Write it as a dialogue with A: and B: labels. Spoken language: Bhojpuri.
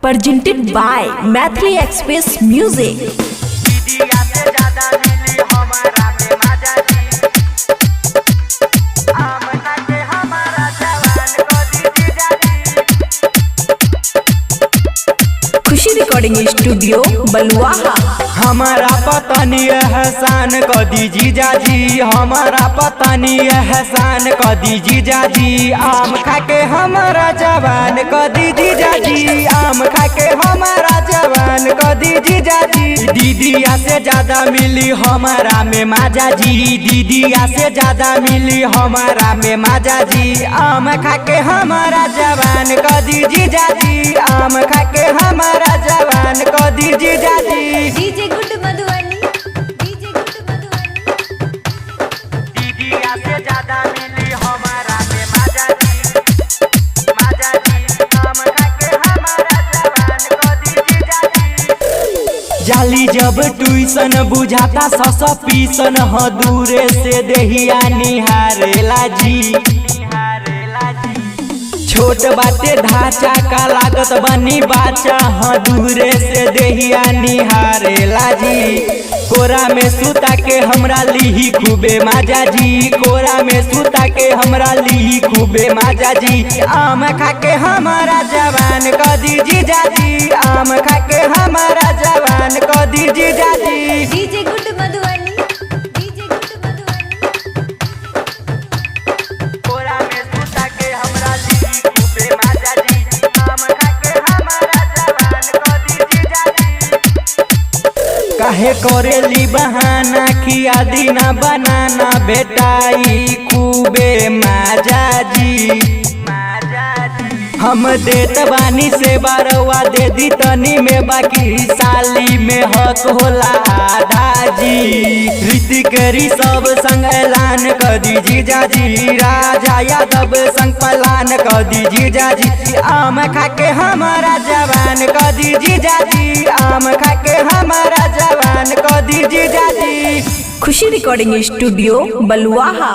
A: presented by Mathli Express Music. Khushi recording studio Baluaha.
B: हमारा पता नहीं एहसान क दीजी जाजी, हमारा पता नहीं एहसान क दीजी जाजी। आम खाके हमारा जवान क दीजी जाजी, आम खाके हमारा जवान क दीजी जाजी। दीदिया से ज्यादा मिली हमारा में माजा जी, दीदिया से ज्यादा मिली हमारा में माजा जी। आम खाके हमारा जवान क दीजी जाजी, आम खाके हमारा जवान क दीजी जाजी।
C: DJ good Madhubani, DJ good Madhubani.
B: दीदिया से ज्यादा मिली हमारा में माजा जी, माजा जी। आम खाके हमारा जवान क दीजी जाजी। जाली जब ट्यूशन बुझाता सस पीसन ह, दूरे से देहिया निहारेला जी। छोट बाटे ढांचा का लागत बनी बाचा हाँ, दूरे से देहिया निहारेला जी। कोरा में सुता के हमरा लीही खूबे माजा जी, कोरा में सुता के हमरा लीही खूबे माजा जी। आम खाके हमारा जवान क दीजी जाजी, आम खाके हमारा जवान क दीजी जाजी।
C: DJ good Madhubani, DJ good Madhubani.
B: कोरा में सुता के हमरा लीही खूबे माजा जी, आम खाके हमारा जवान क दीजी जाजी। काहे करेली बहाना खिया दीना बनाना बेटाई खूबे माजा जी। हम देत बानी से बारवा दे दी तनी में, बाकी साली में हक होला आधा जी। ऋतिक सब संग ऐलान कर दीजी जाजी, राजा यादव संग पलान कर दीजी जाजी। आम खाके हमारा जवान कर दीजी जाजी, आम खाके हमारा जवान कर दीजी जाजी।
A: खुशी रिकॉर्डिंग स्टूडियो बलुआहा।